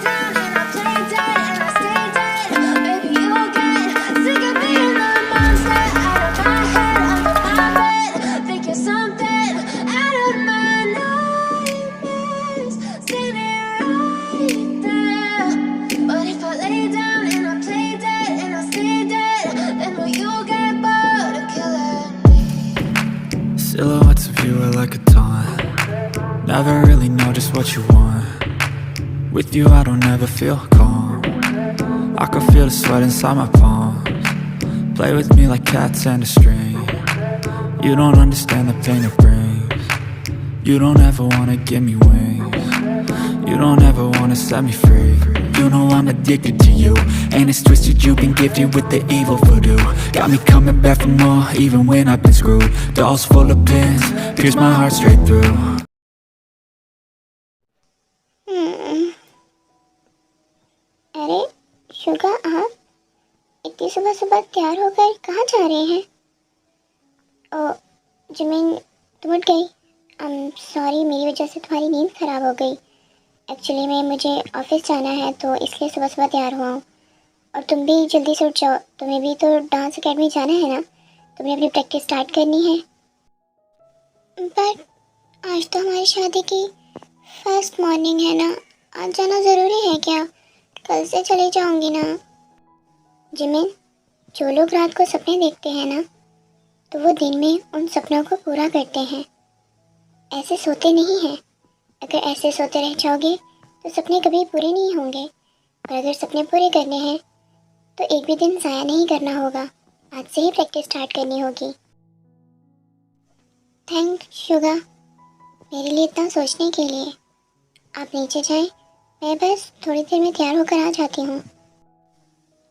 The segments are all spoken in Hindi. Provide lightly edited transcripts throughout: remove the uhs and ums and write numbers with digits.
down and I play dead and I stay dead, baby you'll get sick of being the monster out of my head, under my bed, thinking something out of my nightmares, standing right there. But if I lay down and I play dead and I stay dead, then will you get bored of killing me? Silhouettes of you are like a taunt. Never really know just what you want. With you I don't ever feel calm. I can feel the sweat inside my palms. Play with me like cats and a string. You don't understand the pain it brings. You don't ever wanna give me wings. You don't ever wanna set me free. You know I'm addicted to you, and it's twisted, you've been gifted with the evil voodoo. Got me coming back for more, even when I've been screwed. Dolls full of pins, pierce my heart straight through. अरे शुगा, आप इतनी सुबह सुबह तैयार होकर कहाँ जा रहे हैं? ओ जिमिन, तुम उठ गई? सॉरी, मेरी वजह से तुम्हारी नींद ख़राब हो गई। एक्चुअली में मुझे ऑफिस जाना है तो इसलिए सुबह सुबह तैयार हुआ हूँ। और तुम भी जल्दी से उठ जाओ, तुम्हें भी तो डांस एकेडमी जाना है ना, तुम्हें अपनी प्रैक्टिस स्टार्ट करनी है। पर आज तो हमारी शादी की फर्स्ट मॉर्निंग है ना, आज जाना ज़रूरी है क्या? कल से चली जाऊंगी ना। जिमिन, जो लोग रात को सपने देखते हैं ना, तो वो दिन में उन सपनों को पूरा करते हैं, ऐसे सोते नहीं हैं। अगर ऐसे सोते रह जाओगे तो सपने कभी पूरे नहीं होंगे, और अगर सपने पूरे करने हैं तो एक भी दिन ज़ाया नहीं करना होगा। आज से ही प्रैक्टिस स्टार्ट करनी होगी। थैंक शुगा, मेरे लिए इतना सोचने के लिए। आप नीचे जाएं, मैं बस थोड़ी देर में तैयार होकर आ जाती हूँ।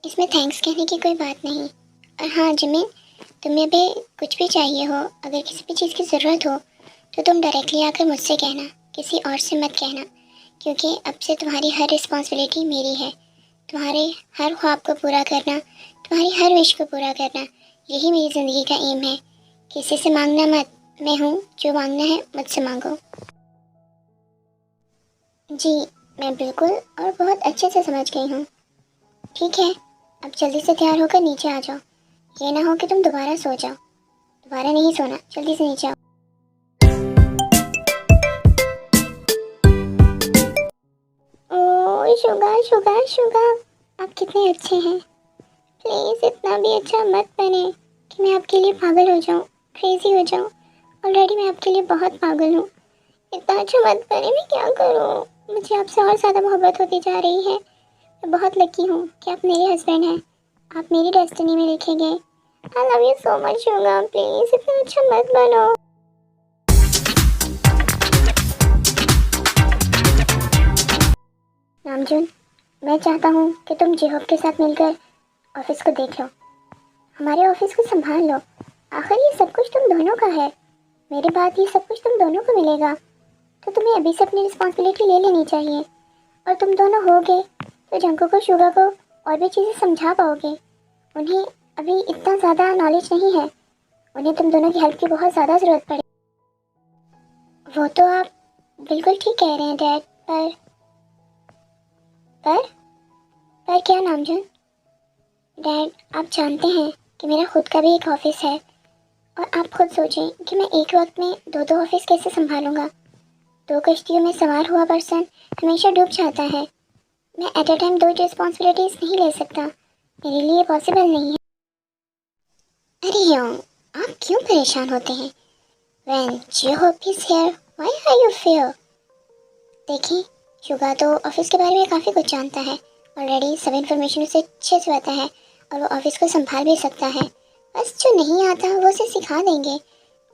इसमें थैंक्स कहने की कोई बात नहीं। और हाँ जिमिन, तुम्हें भी कुछ भी चाहिए हो, अगर किसी भी चीज़ की ज़रूरत हो तो तुम डायरेक्टली आकर मुझसे कहना, किसी और से मत कहना, क्योंकि अब से तुम्हारी हर रिस्पॉन्सिबिलिटी मेरी है। तुम्हारे हर ख्वाब को पूरा करना, तुम्हारी हर विश को पूरा करना, यही मेरी ज़िंदगी का एम है। किसी से मांगना मत, मैं हूँ, जो मांगना है मुझसे मांगो। जी मैं बिल्कुल और बहुत अच्छे से समझ गई हूँ। ठीक है, अब जल्दी से तैयार होकर नीचे आ जाओ। ये ना हो कि तुम दोबारा सो जाओ। दोबारा नहीं सोना, जल्दी से नीचे आओ। ओह शुगा शुगा शुगा, आप कितने अच्छे हैं। प्लीज़ इतना भी अच्छा मत बने कि मैं आपके लिए पागल हो जाऊँ, क्रेजी हो जाऊँ। ऑलरेडी मैं आपके लिए बहुत पागल हूँ। इतना अच्छा मत बने, मैं क्या करूँ? मुझे आपसे और ज़्यादा मोहब्बत होती जा रही है। मैं बहुत लकी हूँ कि आप मेरे हस्बैंड हैं, आप मेरी डेस्टिनी में लिखे गए। I love you so much Suga, please इतना अच्छा मत बनो। नामजुन, मैं चाहता हूँ कि तुम जेहोब के साथ मिलकर ऑफिस को देख लो, हमारे ऑफिस को संभाल लो। आखिर ये सब कुछ तुम दोनों का है, मेरे बाद ये सब कुछ तुम दोनों को मिलेगा, तो तुम्हें अभी से अपनी रिस्पॉन्सिबिलिटी ले लेनी चाहिए। और तुम दोनों होगे तो जंको को, शुगा को और भी चीज़ें समझा पाओगे। उन्हें अभी इतना ज़्यादा नॉलेज नहीं है, उन्हें तुम दोनों की हेल्प की बहुत ज़्यादा ज़रूरत पड़े। वो तो आप बिल्कुल ठीक कह रहे हैं डैड, पर क्या नामजुन? डैड, आप जानते हैं कि मेरा खुद का भी एक ऑफिस है, और आप खुद सोचें कि मैं एक वक्त में दो ऑफिस कैसे संभालूंगा। 2 कश्तियों में सवार हुआ पर्सन हमेशा डूब जाता है। मैं एट अ टाइम 2 रिस्पॉन्सिबिलिटीज़ नहीं ले सकता, मेरे लिए पॉसिबल नहीं है। अरे योंग, आप क्यों परेशान होते हैं? When J-Hope is here, why are you fear? देखिए, शुगा तो ऑफिस के बारे में काफ़ी कुछ जानता है। ऑलरेडी सब इन्फॉर्मेशन उसे अच्छे से पता है, और वो ऑफिस को संभाल भी सकता है। बस जो नहीं आता वो उसे सिखा देंगे,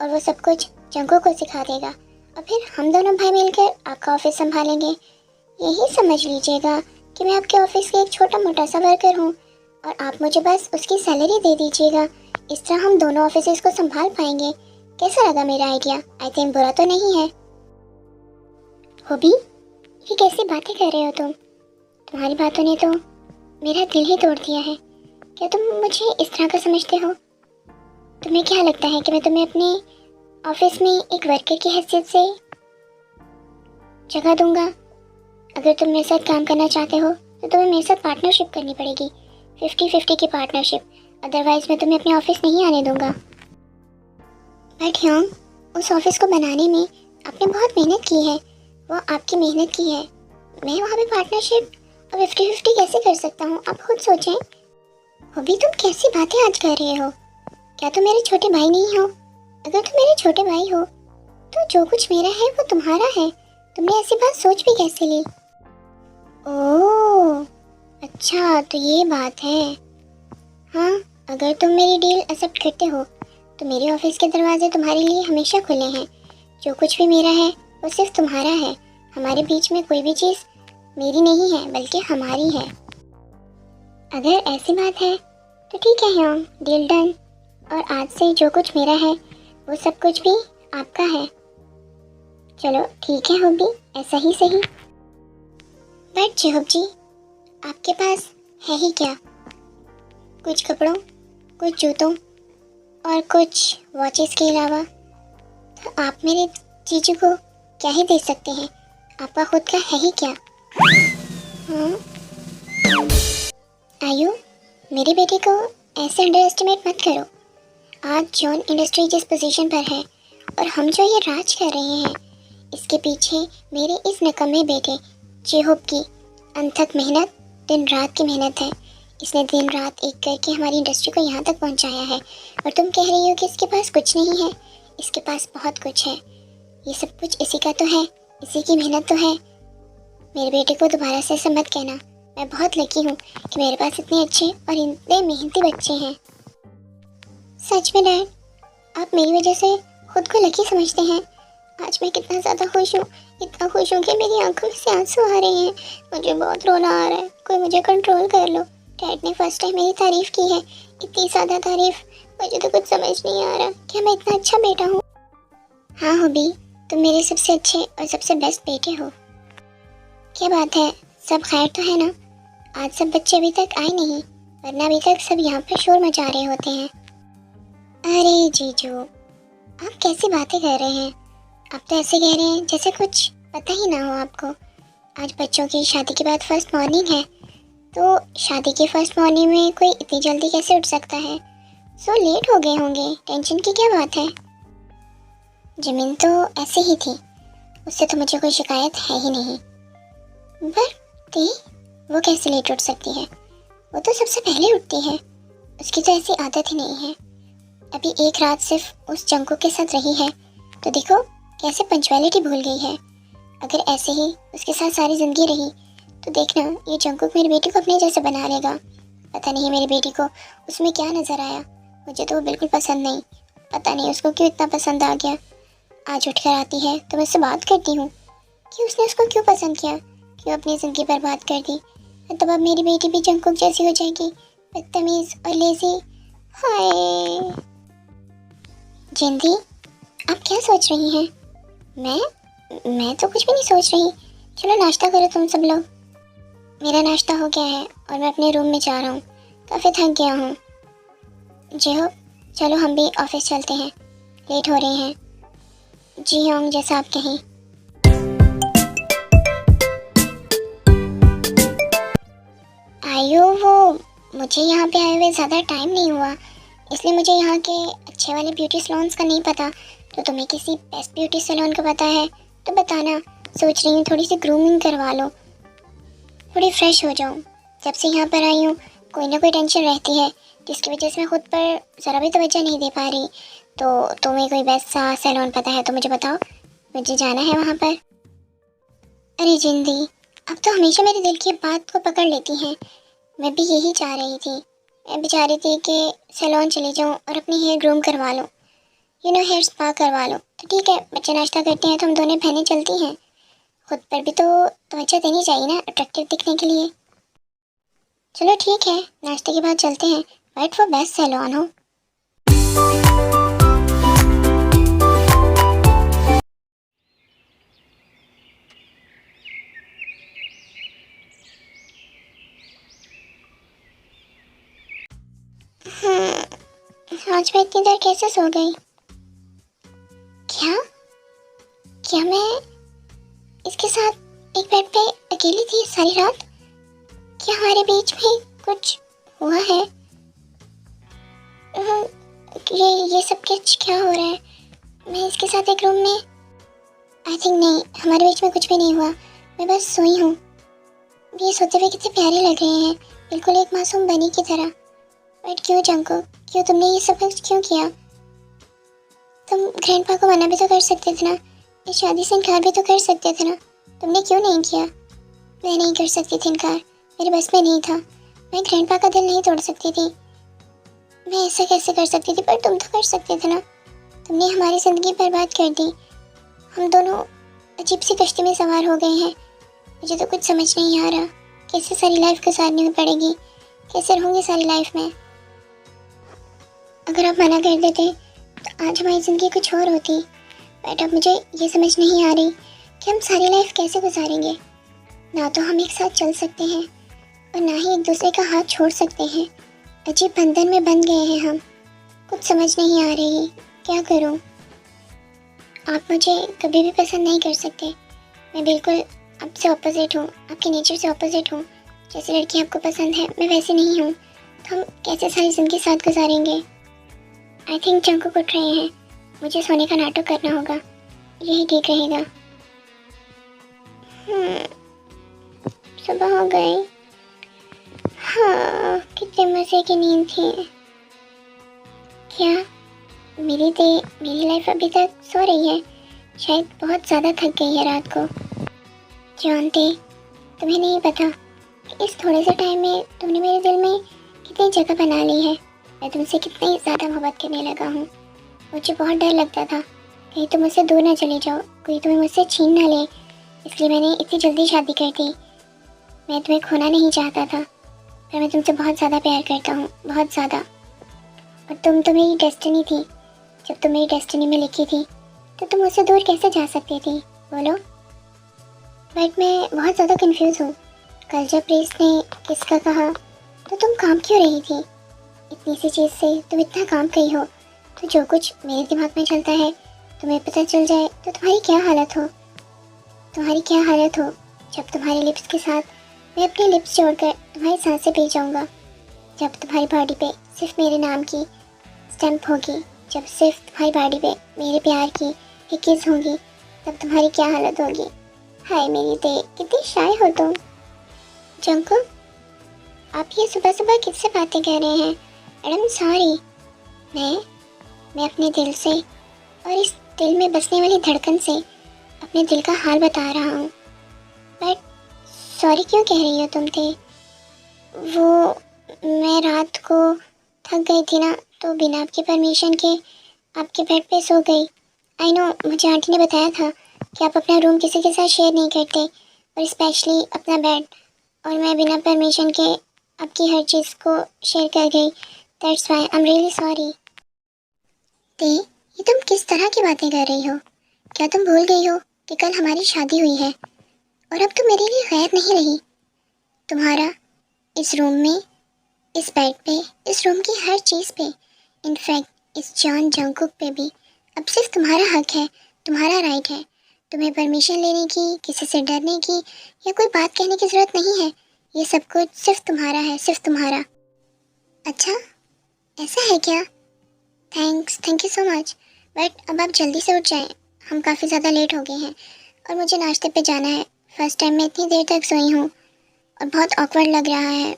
और वो सब कुछ जंको को सिखा देगा, और फिर हम दोनों भाई मिलकर आपका ऑफिस संभालेंगे। यही समझ लीजिएगा कि मैं आपके ऑफिस के एक छोटा मोटा सा वर्कर हूँ, और आप मुझे बस उसकी सैलरी दे दीजिएगा। इस तरह हम दोनों ऑफिस को संभाल पाएंगे। कैसा लगा मेरा आइडिया? आई थिंक बुरा तो नहीं है। होबी, ये कैसी बातें कर रहे हो तुम? तुम्हारी बातों ने तो मेरा दिल ही तोड़ दिया है। क्या तुम मुझे इस तरह का समझते हो? तुम्हें क्या लगता है कि मैं तुम्हें अपने ऑफिस में एक वर्कर की हैसियत से जगह दूंगा? अगर तुम मेरे साथ काम करना चाहते हो तो तुम्हें मेरे साथ पार्टनरशिप करनी पड़ेगी, 50-50 की पार्टनरशिप, अदरवाइज मैं तुम्हें अपने ऑफिस नहीं आने दूंगा। बट ह्योंग, उस ऑफिस को बनाने में आपने बहुत मेहनत की है, वो आपकी मेहनत की है। मैं वहाँ पे पार्टनरशिप और 50-50 कैसे कर सकता हूँ, आप खुद सोचें। अभी तुम कैसी बातें आज कर रहे हो? क्या तुम मेरे छोटे भाई नहीं हो? अगर तुम मेरे छोटे भाई हो तो जो कुछ मेरा है वो तुम्हारा है। तुमने ऐसी बात सोच भी कैसे ली? ओह, अच्छा तो ये बात है। हाँ, अगर तुम मेरी डील एक्सेप्ट करते हो तो मेरे ऑफिस के दरवाजे तुम्हारे लिए हमेशा खुले हैं। जो कुछ भी मेरा है वो सिर्फ तुम्हारा है। हमारे बीच में कोई भी चीज़ मेरी नहीं है बल्कि हमारी है। अगर ऐसी बात है तो ठीक है ह्योंग, डील डन। और आज से जो कुछ मेरा है वो सब कुछ भी आपका है। चलो ठीक है होबी, ऐसा ही सही। बट जेहोब जी, आपके पास है ही क्या? कुछ कपड़ों, कुछ जूतों और कुछ वॉचेस के अलावा तो आप मेरे जीजू को क्या ही दे सकते हैं? आपका खुद का है ही क्या? हाँ? आयु, मेरी बेटी को ऐसे अंडर एस्टिमेट मत करो। आज जॉन इंडस्ट्री जिस पोजीशन पर है और हम जो ये राज कर रहे हैं, इसके पीछे मेरे इस निकम्मे बेटे जेहोब की अनथक मेहनत, दिन रात की मेहनत है। इसने दिन रात एक करके हमारी इंडस्ट्री को यहाँ तक पहुँचाया है। और तुम कह रही हो कि इसके पास कुछ नहीं है? इसके पास बहुत कुछ है। ये सब कुछ इसी का तो है, इसी की मेहनत तो है। मेरे बेटे को दोबारा से ऐसा मत कहना। मैं बहुत लकी हूँ कि मेरे पास इतने अच्छे और इतने मेहनती बच्चे हैं। सच में डैड, आप मेरी वजह से खुद को लकी समझते हैं। आज मैं कितना ज़्यादा खुश हूँ, इतना खुश हूँ कि मेरी आंखों में से आंसू आ रहे हैं। मुझे बहुत रोना आ रहा है, कोई मुझे कंट्रोल कर लो। डैड ने फर्स्ट टाइम मेरी तारीफ़ की है, इतनी ज़्यादा तारीफ़। मुझे तो कुछ समझ नहीं आ रहा, क्या मैं इतना अच्छा बेटा हूँ? हाँ होबी, तुम मेरे सबसे अच्छे और सबसे बेस्ट बेटे हो। क्या बात है, सब खैर तो है ना? आज सब बच्चे अभी तक आए नहीं, वरना अभी तक सब यहाँ पर शोर मचा रहे होते हैं। अरे जीजू, आप कैसी बातें कर रहे हैं? आप तो ऐसे कह रहे हैं जैसे कुछ पता ही ना हो आपको। आज बच्चों की शादी के बाद फर्स्ट मॉर्निंग है, तो शादी की फर्स्ट मॉर्निंग में कोई इतनी जल्दी कैसे उठ सकता है? सो लेट हो गए होंगे, टेंशन की क्या बात है? जिमिन तो ऐसे ही थी, उससे तो मुझे कोई शिकायत है ही नहीं। बट वो कैसे लेट उठ सकती है? वो तो सबसे पहले उठती है, उसकी तो ऐसी आदत ही नहीं है। अभी एक रात सिर्फ उस जंकुक के साथ रही है तो देखो कैसे पंचुअलिटी भूल गई है। अगर ऐसे ही उसके साथ सारी ज़िंदगी रही तो देखना ये जंकुक मेरी बेटी को अपने जैसे बना लेगा। पता नहीं मेरी बेटी को उसमें क्या नज़र आया, मुझे तो वो बिल्कुल पसंद नहीं। पता नहीं उसको क्यों इतना पसंद आ गया। आज उठ कर आती है तो मैं उससे बात करती हूँ कि उसने उसको क्यों पसंद किया, क्यों अपनी ज़िंदगी बर्बाद कर दी। तब अब मेरी बेटी भी जंकुक जैसी हो जाएगी, बदतमीज़ और लेज़ी। हाय जिंदी, आप क्या सोच रही हैं? मैं तो कुछ भी नहीं सोच रही। चलो नाश्ता करो तुम सब लोग। मेरा नाश्ता हो गया है और मैं अपने रूम में जा रहा हूँ, काफ़ी थक गया हूँ। जेहोब, चलो हम भी ऑफिस चलते हैं, लेट हो रहे हैं। जी ह्योंग, जैसा आप कहें। आयु, वो मुझे यहाँ पे आए हुए ज़्यादा टाइम नहीं हुआ, इसलिए मुझे यहाँ के अच्छे वाले ब्यूटी सैलून्स का नहीं पता। तो तुम्हें किसी बेस्ट ब्यूटी सैलून का पता है तो बताना। सोच रही हूँ थोड़ी सी ग्रूमिंग करवा लो, थोड़ी फ्रेश हो जाऊँ। जब से यहाँ पर आई हूँ कोई ना कोई टेंशन रहती है, जिसकी वजह से मैं खुद पर ज़रा भी तवज्जो नहीं दे पा रही। तो तुम्हें कोई बेस्ट सा सैलून पता है तो मुझे बताओ, मुझे जाना है वहाँ पर। अरे जिंदी, अब तो हमेशा मेरे दिल की बात को पकड़ लेती हैं। मैं भी यही चाह रही थी, मैं भी चाह रही थी कि सैलून चली जाऊँ और अपनी हेयर ग्रूम करवा लूँ, हेयर स्पा करवा लो। तो ठीक है, बच्चे नाश्ता करते हैं तो हम दोनों बहनें चलती हैं। खुद पर भी तो तवज्जो देनी चाहिए ना, अट्रैक्टिव दिखने के लिए। चलो ठीक है, नाश्ते के बाद चलते हैं, बट वो बेस्ट सैलून हो। आज मैं इतनी देर कैसे सो गई? क्या मैं इसके साथ एक बेड पे अकेली थी सारी रात? क्या हमारे बीच में कुछ हुआ है? ये सब कुछ क्या हो रहा है? मैं इसके साथ एक रूम में? आई थिंक नहीं, हमारे बीच में कुछ भी नहीं हुआ। मैं बस सोई हूँ। ये सोते हुए कितने प्यारे लग रहे हैं, बिल्कुल एक मासूम बनी की तरह। बट क्यों जंकुक, क्यों तुमने ये सब कुछ क्यों किया? तुम ग्रैंडपा को मना भी तो कर सकते थे ना, इस शादी से इनकार भी तो कर सकते थे ना। तुमने क्यों नहीं किया? मैं नहीं कर सकती थी इनकार, मेरे बस में नहीं था। मैं ग्रैंडपा का दिल नहीं तोड़ सकती थी। मैं ऐसा कैसे कर सकती थी? पर तुम तो कर सकते थे ना। तुमने हमारी ज़िंदगी बर्बाद कर दी। हम दोनों अजीब सी कश्ती में सवार हो गए हैं। मुझे तो कुछ समझ नहीं आ रहा, कैसे सारी लाइफ गुजारनी पड़ेगी, कैसे रहूँगी सारी लाइफ में। अगर आप मना कर देते तो आज हमारी ज़िंदगी कुछ और होती। बट अब मुझे ये समझ नहीं आ रही कि हम सारी लाइफ कैसे गुजारेंगे। ना तो हम एक साथ चल सकते हैं और ना ही एक दूसरे का हाथ छोड़ सकते हैं। अजीब बंधन में बंध गए हैं हम। कुछ समझ नहीं आ रही, क्या करूं? आप मुझे कभी भी पसंद नहीं कर सकते। मैं बिल्कुल आपसे ऑपोजिट हूँ, आपके नेचर से ऑपोजिट हूँ। जैसी लड़की आपको पसंद है मैं वैसी नहीं हूँ। तो हम कैसे सारी ज़िंदगी साथ गुजारेंगे? आई थिंक जंकुक उठ रहे हैं, मुझे सोने का नाटक करना होगा, यही ठीक रहेगा। सुबह हो गई। हाँ, कितने मज़े की नींद थी। क्या मेरी लाइफ अभी तक सो रही है? शायद बहुत ज़्यादा थक गई है रात को। जानते, तुम्हें नहीं पता कि इस थोड़े से टाइम में तुमने मेरे दिल में कितनी जगह बना ली है। मैं तुमसे कितनी ज़्यादा मोहब्बत करने लगा हूँ। मुझे बहुत डर लगता था कहीं तुम मुझसे दूर ना चले जाओ, कोई तुम्हें मुझसे छीन ना ले, इसलिए मैंने इतनी जल्दी शादी कर दी। मैं तुम्हें खोना नहीं चाहता था, पर मैं तुमसे बहुत ज़्यादा प्यार करता हूँ, बहुत ज़्यादा। और तुम तो मेरी डेस्टिनी थी। जब तुम मेरी डेस्टिनी में लिखी थी तो तुम मुझसे दूर कैसे जा सकती थी, बोलो? बट मैं बहुत ज़्यादा कंफ्यूज हूँ। कल जब प्रीस ने किसका कहा तो तुम काम क्यों रही थी? इतनी सी चीज़ से तुम इतना काम गई हो, तो जो कुछ मेरे दिमाग में चलता है तुम्हें पता चल जाए तो तुम्हारी क्या हालत हो? तुम्हारी क्या हालत हो जब तुम्हारे लिप्स के साथ मैं अपने लिप्स जोड़कर तुम्हारी सांसें पी जाऊँगा। जब तुम्हारी बॉडी पे सिर्फ मेरे नाम की स्टैम्प होगी, जब सिर्फ तुम्हारी बॉडी पे मेरे प्यार की एक किस होगी, तब तुम्हारी क्या हालत होगी? हाय मेरी दे, कितनी शाय हो तुम। जंकुक, आप ये सुबह सुबह किससे बातें कर रहे हैं? मैडम सॉरी, मैं अपने दिल से और इस दिल में बसने वाली धड़कन से अपने दिल का हाल बता रहा हूँ। बट सॉरी क्यों कह रही हो तुम? थे वो मैं रात को थक गई थी ना, तो बिना आपकी परमिशन के आपके बेड पे सो गई। आई नो, मुझे आंटी ने बताया था कि आप अपना रूम किसी के साथ शेयर नहीं करते, और स्पेशली अपना बेड। और मैं बिना परमिशन के आपकी हर चीज़ को शेयर कर गई। That's why I am really sorry. ये तुम किस तरह की बातें कर रही हो? क्या तुम भूल गई हो कि कल हमारी शादी हुई है और अब तुम मेरे लिए गैर नहीं रही? तुम्हारा इस रूम में, इस बेड पे, इस रूम की हर चीज़ पे, इनफैक्ट इस जॉन जंकुक पे भी अब सिर्फ तुम्हारा हक है, तुम्हारा राइट है। तुम्हें परमिशन लेने की, किसी से डरने की या कोई बात कहने की ज़रूरत नहीं है। ये सब कुछ सिर्फ तुम्हारा है, सिर्फ तुम्हारा। अच्छा, ऐसा है क्या? Thank you so much. But अब आप जल्दी से उठ जाएं, हम काफ़ी ज़्यादा लेट हो गए हैं और मुझे नाश्ते पे जाना है। फर्स्ट टाइम मैं इतनी देर तक सोई हूँ और बहुत ऑकवर्ड लग रहा है।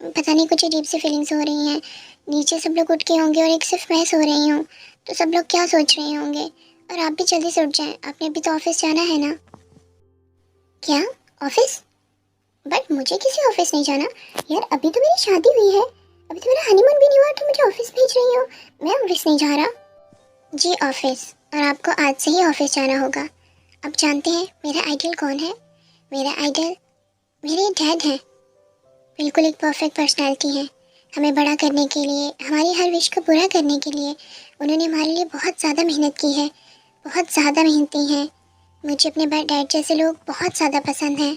पता नहीं, कुछ अजीब सी फीलिंग्स हो रही हैं। नीचे सब लोग उठ के होंगे और एक सिर्फ मैं सो रही हूँ, तो सब लोग क्या सोच रहे होंगे। और आप भी जल्दी से उठ जाएं, आपने अभी तो ऑफिस जाना है ना? क्या ऑफिस? बट मुझे किसी ऑफिस नहीं जाना यार, अभी तो मेरी शादी हुई है, अभी तो मेरा हनीमून भी नहीं हुआ, तो मुझे ऑफिस भेज रही हो? मैं ऑफिस नहीं जा रहा। जी ऑफिस, और आपको आज से ही ऑफिस जाना होगा। आप जानते हैं मेरा आइडल कौन है? मेरा आइडल मेरे डैड हैं। बिल्कुल एक परफेक्ट पर्सनालिटी है। हमें बड़ा करने के लिए, हमारी हर विश को पूरा करने के लिए उन्होंने हमारे लिए बहुत ज़्यादा मेहनत की है, बहुत ज़्यादा मेहनती हैं। मुझे अपने डैड जैसे लोग बहुत ज़्यादा पसंद हैं।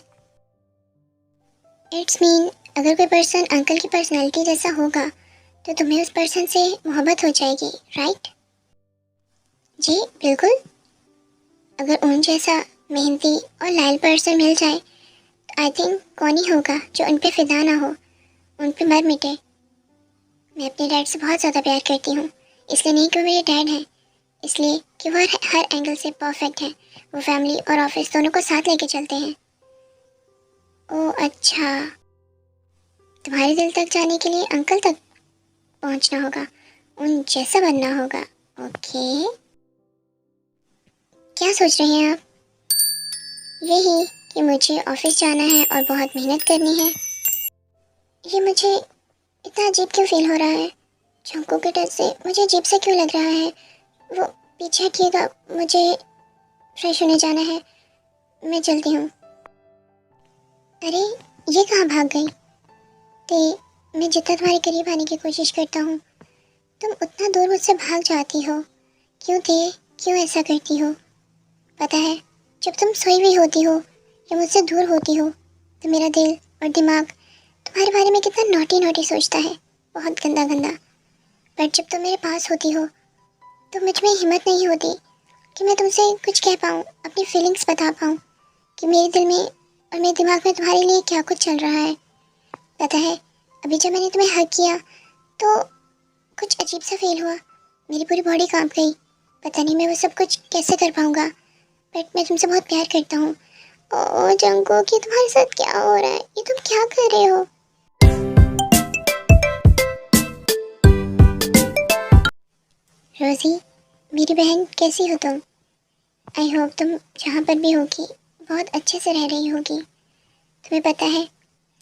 इट्स मीन, अगर कोई पर्सन अंकल की पर्सनालिटी जैसा होगा तो तुम्हें उस पर्सन से मोहब्बत हो जाएगी, राइट? जी बिल्कुल। अगर उन जैसा मेहनती और लायल पर्सन मिल जाए आई थिंक कौन ही होगा जो उन पे फिदा ना हो, उन पे मर मिटे। मैं अपने डैड से बहुत ज़्यादा प्यार करती हूँ, इसलिए नहीं कि वो मेरे डैड हैं, इसलिए कि वो हर एंगल से परफेक्ट हैं। वो फैमिली और ऑफिस दोनों को साथ लेके चलते हैं। ओह अच्छा, तुम्हारे दिल तक जाने के लिए अंकल तक पहुँचना होगा, उन जैसा बनना होगा। ओके, क्या सोच रही हैं आप? यही कि मुझे ऑफिस जाना है और बहुत मेहनत करनी है। ये मुझे इतना अजीब क्यों फील हो रहा है? झोंकों के डर से मुझे अजीब सा क्यों लग रहा है? वो पीछे हटिएगा, मुझे फ्रेश होने जाना है, मैं चलती हूँ। अरे ये कहाँ भाग गई? ते मैं जितना तुम्हारे करीब आने की कोशिश करता हूँ तुम उतना दूर मुझसे भाग जाती हो। क्यों ते, क्यों ऐसा करती हो? पता है, जब तुम सोई हुई होती हो या मुझसे दूर होती हो तो मेरा दिल और दिमाग तुम्हारे बारे में कितना नॉटी नॉटी सोचता है, बहुत गंदा गंदा। पर जब तुम मेरे पास होती हो तो मुझ में हिम्मत नहीं होती कि मैं तुमसे कुछ कह पाऊँ, अपनी फीलिंग्स बता पाऊँ कि मेरे दिल में और मेरे दिमाग में तुम्हारे लिए क्या कुछ चल रहा है। पता है, अभी जब मैंने तुम्हें हग किया तो कुछ अजीब सा फील हुआ, मेरी पूरी बॉडी कांप गई। पता नहीं मैं वो सब कुछ कैसे कर पाऊँगा, बट मैं तुमसे बहुत प्यार करता हूँ। ओ जंको कि तुम्हारे साथ क्या हो रहा है? ये तुम क्या कर रहे हो? रोजी, मेरी बहन कैसी हो तुम? आई होप तुम जहाँ पर भी होगी बहुत अच्छे से रह रही होगी। तुम्हें पता है,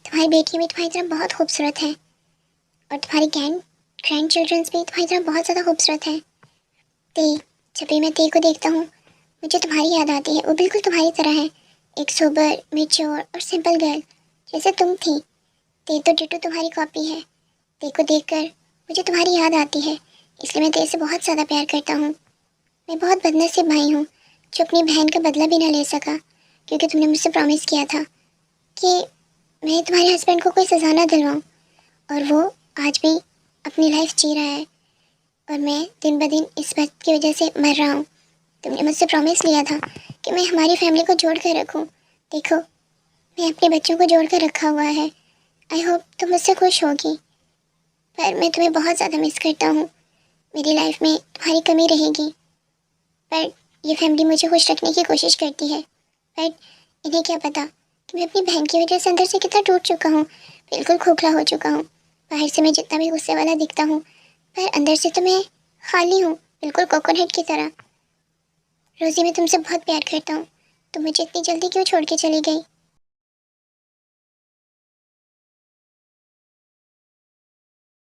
तुम्हारी बेटी भी तुम्हारी तरह बहुत खूबसूरत है और तुम्हारी ग्रैंड चिल्ड्रंस भी तुम्हारी तरह बहुत ज़्यादा खूबसूरत है। ते, जब भी मैं ते को देखता हूँ मुझे तुम्हारी याद आती है। वो बिल्कुल तुम्हारी तरह है, एक सोबर, मैच्योर और सिंपल गर्ल जैसे तुम थी। ते तो डिटो तुम्हारी कॉपी है। ते को देखकर मुझे तुम्हारी याद आती है, इसलिए मैं ते से बहुत ज़्यादा प्यार करता हूँ। मैं बहुत बदनसीब भाई हूँ जो अपनी बहन का बदला भी ना ले सका, क्योंकि तुमने मुझसे प्रॉमिस किया था कि मैं तुम्हारे हस्बैंड को कोई सज़ा ना दिलवाऊँ, और वो आज भी अपनी लाइफ जी रहा है और मैं दिन ब दिन इस बात की वजह से मर रहा हूँ। तुमने मुझसे प्रॉमिस लिया था कि मैं हमारी फैमिली को जोड़ कर रखूँ। देखो, मैं अपने बच्चों को जोड़ कर रखा हुआ है। आई होप तुम मुझसे खुश होगी, पर मैं तुम्हें बहुत ज़्यादा मिस करता हूँ। मेरी लाइफ में तुम्हारी कमी रहेगी, पर ये फैमिली मुझे खुश रखने की कोशिश करती है। बट इन्हें क्या पता कि मैं अपनी बहन की वजह से अंदर से कितना टूट चुका हूँ, बिल्कुल खोखला हो चुका हूँ। बाहर से मैं जितना भी गुस्से वाला दिखता हूँ, पर अंदर से तो मैं खाली हूँ, बिल्कुल कोकोनट की तरह। रोज़ी, मैं तुमसे बहुत प्यार करता हूँ, तुम मुझे इतनी जल्दी क्यों छोड़ के चली गई?